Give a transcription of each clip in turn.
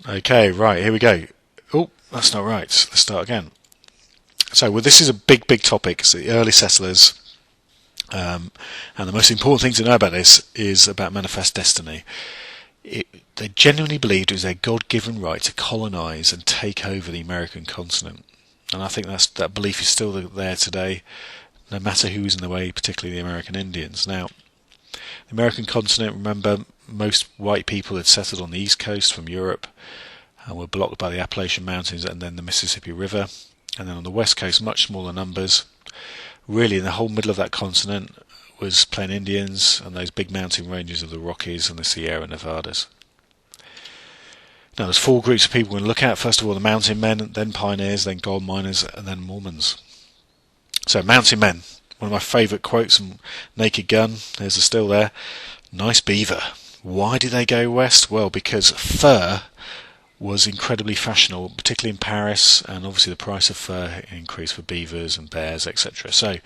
Okay, right, here we go. Oh, that's not right. Let's start again. So, well, this is a big, big topic. It's the early settlers. And the most important thing to know about this is about manifest destiny. They genuinely believed it was their God-given right to colonize and take over the American continent. And I think that belief is still there today, no matter who was in the way, particularly the American Indians. Now, the American continent, remember, most white people had settled on the east coast from Europe and were blocked by the Appalachian Mountains and then the Mississippi River. And then on the west coast, much smaller numbers. Really, in the whole middle of that continent was plain Indians and those big mountain ranges of the Rockies and the Sierra Nevadas. Now, there's four groups of people we're going to look at. First of all, the mountain men, then pioneers, then gold miners, and then Mormons. So, mountain men. One of my favourite quotes from Naked Gun. There's a still there. Nice beaver. Why did they go west? Well, because fur was incredibly fashionable, particularly in Paris, and obviously the price of fur increased for beavers and bears, etc. So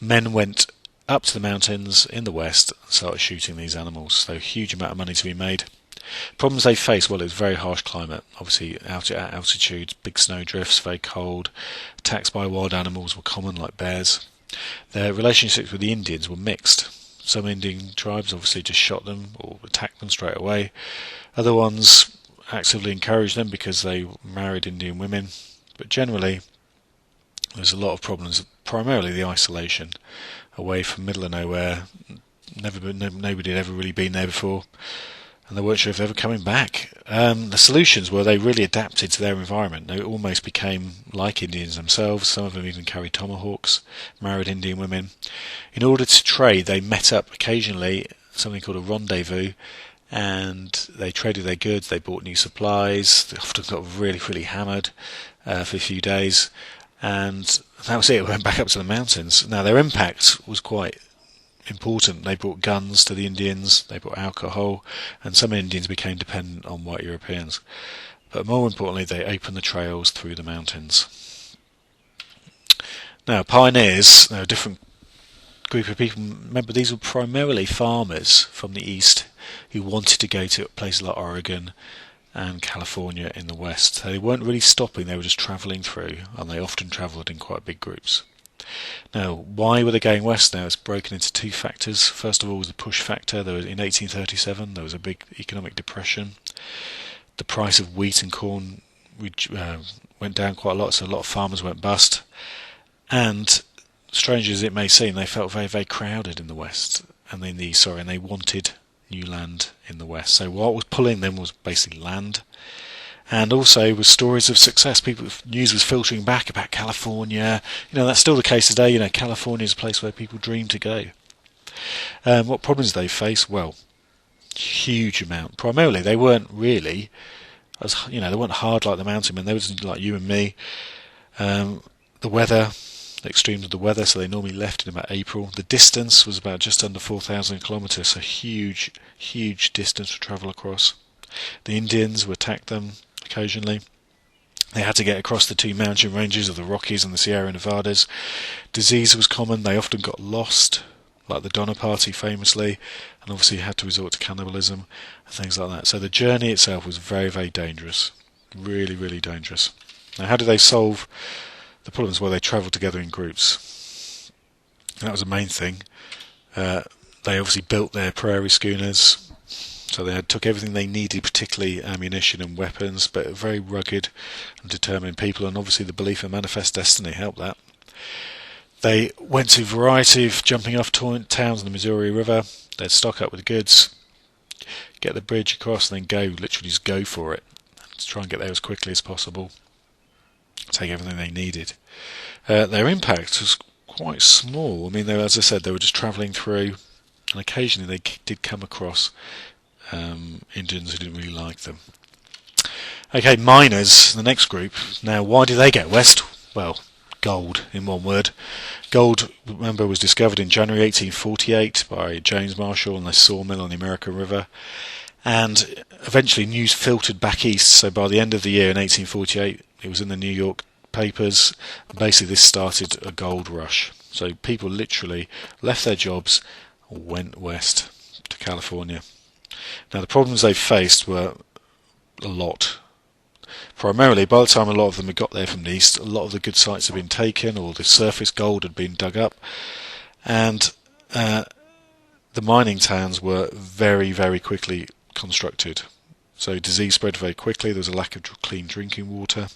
men went up to the mountains in the west and started shooting these animals. So huge amount of money to be made. Problems they faced, well, it was very harsh climate. Obviously out at altitude, big snow drifts, very cold. Attacks by wild animals were common, like bears. Their relationships with the Indians were mixed. Some Indian tribes obviously just shot them or attacked them straight away. Other ones actively encouraged them because they married Indian women. But generally, there's a lot of problems, primarily the isolation, away from middle of nowhere. Nobody had ever really been there before, and they weren't sure if they were coming back. The solutions were they really adapted to their environment. They almost became like Indians themselves. Some of them even carried tomahawks, married Indian women. In order to trade, they met up occasionally, something called a rendezvous, and they traded their goods, they bought new supplies, they often got really, really hammered for a few days, and that was it. It went back up to the mountains. Now, their impact was quite important. They brought guns to the Indians, they brought alcohol, and some Indians became dependent on white Europeans. But more importantly, they opened the trails through the mountains. Now, pioneers, they're a different group of people. Remember, these were primarily farmers from the east who wanted to go to places like Oregon and California in the west. So they weren't really stopping, they were just travelling through, and they often travelled in quite big groups. Now, why were they going west now? It's broken into two factors. First of all was the push factor. In 1837 there was a big economic depression. The price of wheat and corn went down quite a lot, so a lot of farmers went bust. And strange as it may seem, they felt very, very crowded in the west, and they wanted new land in the west. So what was pulling them was basically land, and also was stories of success. News was filtering back about California. That's still the case today. California is a place where people dream to go. What problems they face? Well, huge amount. Primarily, they weren't really they weren't hard like the mountain men. They were just like you and me. The weather. The extremes of the weather, so they normally left in about April. The distance was about just under 4,000 kilometres, so huge, huge distance to travel across. The Indians would attack them occasionally. They had to get across the two mountain ranges of the Rockies and the Sierra Nevadas. Disease was common, they often got lost, like the Donner Party famously, and obviously had to resort to cannibalism and things like that. So the journey itself was very, very dangerous. Really, really dangerous. Now, how did they solve the problems? Well, they travelled together in groups. And that was the main thing. They obviously built their prairie schooners, so they took everything they needed, particularly ammunition and weapons, but very rugged and determined people, and obviously the belief in manifest destiny helped that. They went to a variety of jumping off towns in the Missouri River. They'd stock up with goods, get the bridge across, and then literally just go for it, to try and get there as quickly as possible. Take everything they needed. Their impact was quite small. I mean, as I said, they were just travelling through, and occasionally they did come across Indians who didn't really like them. Okay, miners, the next group. Now, why did they go west? Well, gold, in one word. Gold, remember, was discovered in January 1848 by James Marshall and the sawmill on the American River. And eventually news filtered back east, so by the end of the year in 1848, it was in the New York papers. Basically, this started a gold rush. So people literally left their jobs and went west to California. Now, the problems they faced were a lot. Primarily, by the time a lot of them had got there from the east, a lot of the good sites had been taken, or the surface gold had been dug up, and the mining towns were very, very quickly constructed. So disease spread very quickly. There was a lack of clean drinking water,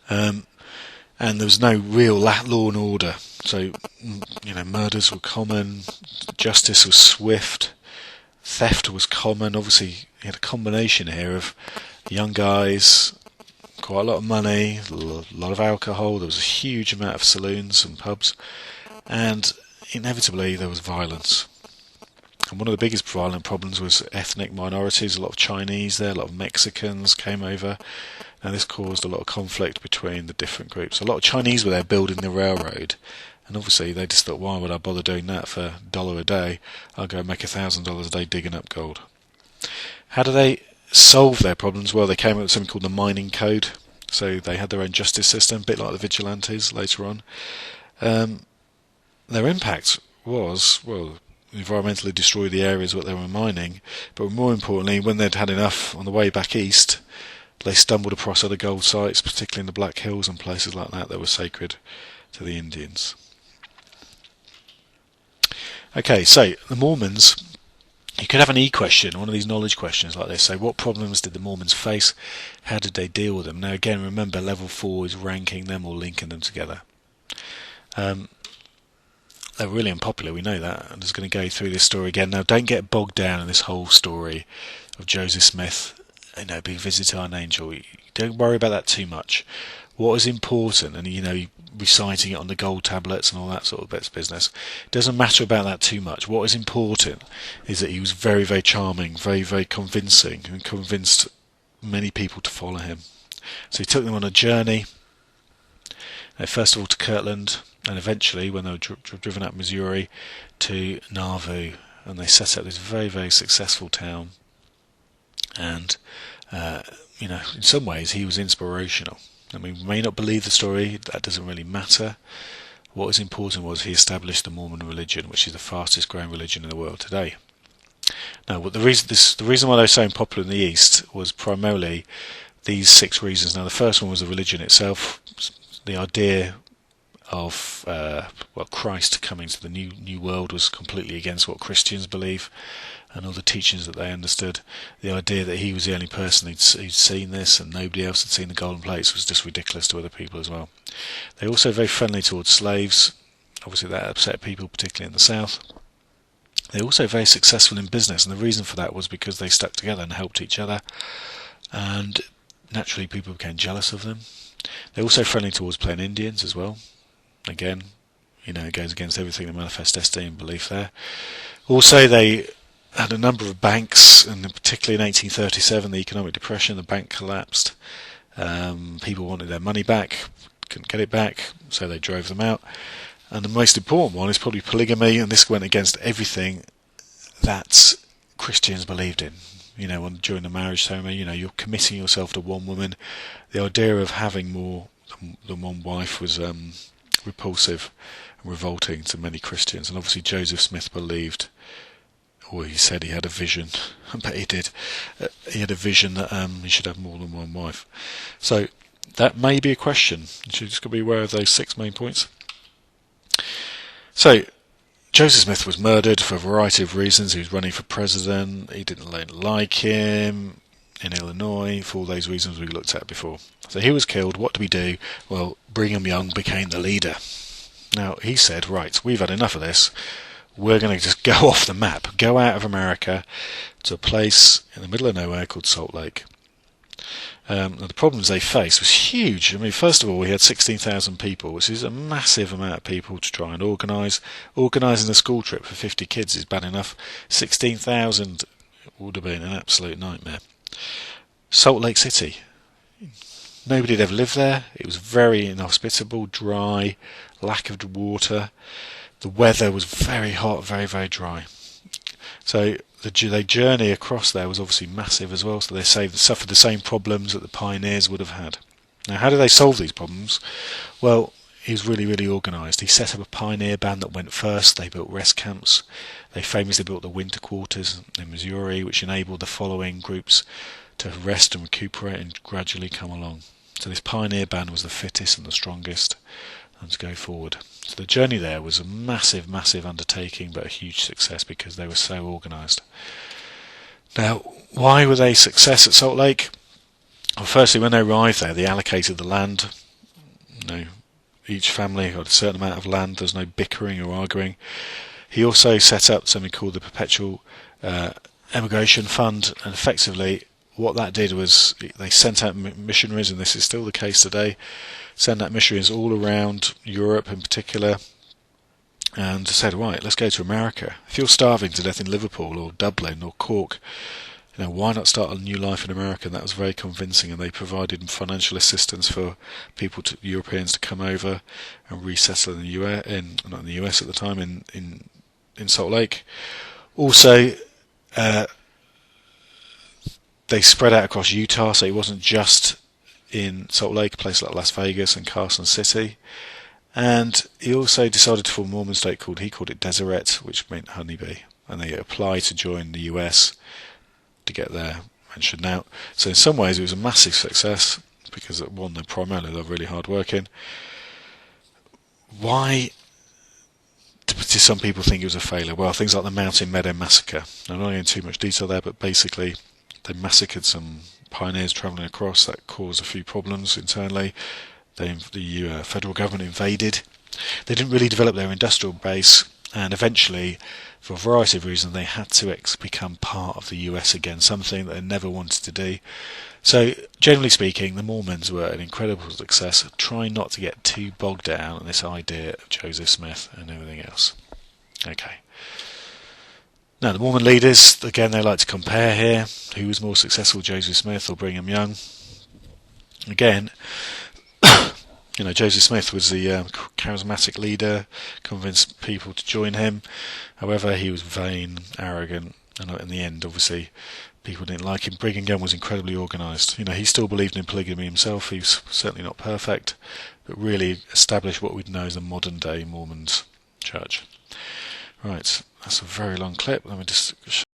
and there was no real law and order. So, murders were common, justice was swift, theft was common. Obviously, you had a combination here of young guys, quite a lot of money, a lot of alcohol. There was a huge amount of saloons and pubs, and inevitably there was violence. And one of the biggest violent problems was ethnic minorities. A lot of Chinese there, a lot of Mexicans came over, and this caused a lot of conflict between the different groups. A lot of Chinese were there building the railroad, and obviously they just thought, why would I bother doing that for $1 a day? I'll go make $1,000 a day digging up gold. How do they solve their problems? Well, they came up with something called the mining code. So they had their own justice system, a bit like the vigilantes later on. Their impact was, environmentally destroy the areas what they were mining, but more importantly, when they'd had enough on the way back east, they stumbled across other gold sites, particularly in the Black Hills and places like that were sacred to the Indians. Okay, so the Mormons, you could have an E question, one of these knowledge questions like this. So what problems did the Mormons face? How did they deal with them? Now again, remember, level 4 is ranking them or linking them together. They're really unpopular, we know that. I'm just going to go through this story again. Now, don't get bogged down in this whole story of Joseph Smith, being visited by an angel. Don't worry about that too much. What is important, and reciting it on the gold tablets and all that sort of bits of business, it doesn't matter about that too much. What is important is that he was very, very charming, very, very convincing, and convinced many people to follow him. So he took them on a journey, first of all to Kirtland, and eventually, when they were driven up Missouri, to Nauvoo, and they set up this very, very successful town. And in some ways, he was inspirational. I mean, we may not believe the story; that doesn't really matter. What was important was he established the Mormon religion, which is the fastest-growing religion in the world today. Now, the reason why they were so popular in the East was primarily these 6 reasons. Now, the first one was the religion itself, the idea of Christ coming to the new world was completely against what Christians believe and all the teachings that they understood. The idea that he was the only person who'd seen this and nobody else had seen the golden plates was just ridiculous to other people as well. They were also very friendly towards slaves. Obviously that upset people, particularly in the South. They were also very successful in business, and the reason for that was because they stuck together and helped each other, and naturally people became jealous of them. They were also friendly towards plain Indians as well. Again, it goes against everything the Manifest Destiny and belief there. Also, they had a number of banks, and particularly in 1837, the economic depression, the bank collapsed. People wanted their money back, couldn't get it back, so they drove them out. And the most important one is probably polygamy, and this went against everything that Christians believed in. During the marriage ceremony, you're committing yourself to one woman. The idea of having more than one wife was repulsive and revolting to many Christians, and obviously Joseph Smith believed, or he said he had a vision, but he did. He had a vision that he should have more than one wife. So that may be a question. You just got to be aware of those 6 main points. So Joseph Smith was murdered for a variety of reasons. He was running for president. He didn't like him in Illinois for all those reasons we looked at before. So he was killed. What do we do? Well, Brigham Young became the leader. Now, he said, right, we've had enough of this. We're going to just go off the map, go out of America to a place in the middle of nowhere called Salt Lake. The problems they faced was huge. I mean, first of all, we had 16,000 people, which is a massive amount of people to try and organise. Organising a school trip for 50 kids is bad enough. 16,000 would have been an absolute nightmare. Salt Lake City. Nobody had ever lived there. It was very inhospitable, dry, lack of water. The weather was very hot, very, very dry. So the journey across there was obviously massive as well, so they suffered the same problems that the pioneers would have had. Now, how did they solve these problems? Well, he was really, really organised. He set up a pioneer band that went first. They built rest camps. They famously built the winter quarters in Missouri, which enabled the following groups to rest and recuperate and gradually come along. So this pioneer band was the fittest and the strongest, and to go forward. So the journey there was a massive, massive undertaking, but a huge success because they were so organised. Now, why were they a success at Salt Lake? Well, firstly, when they arrived there, they allocated the land. Each family had a certain amount of land. There's no bickering or arguing. He also set up something called the Perpetual Emigration Fund, and effectively what that did was they sent out missionaries, and this is still the case today, sent out missionaries all around Europe in particular, and said, right, let's go to America. If you're starving to death in Liverpool or Dublin or Cork, why not start a new life in America? And that was very convincing, and they provided financial assistance for Europeans to come over and resettle in the US, not in the US at the time, in Salt Lake. Also, they spread out across Utah, so it wasn't just in Salt Lake, places like Las Vegas and Carson City. And he also decided to form a Mormon state he called it Deseret, which meant honeybee, and they applied to join the US to get their mentioned out. So in some ways it was a massive success because one, primarily they're really hard working. Why did some people think it was a failure? Well, things like the Mountain Meadow Massacre. I'm not going into too much detail there, but basically they massacred some pioneers travelling across. That caused a few problems internally. The federal government invaded. They didn't really develop their industrial base, and eventually, for a variety of reasons, they had to become part of the US again, something that they never wanted to do. So, generally speaking, the Mormons were an incredible success. Try not to get too bogged down in this idea of Joseph Smith and everything else. Okay. Now, the Mormon leaders, again, they like to compare here. Who was more successful, Joseph Smith or Brigham Young? Again, Joseph Smith was the charismatic leader, convinced people to join him. However, he was vain, arrogant, and in the end, obviously, people didn't like him. Brigham Young was incredibly organised. He still believed in polygamy himself. He was certainly not perfect, but really established what we'd know as a modern-day Mormon church. Right, that's a very long clip. Let me just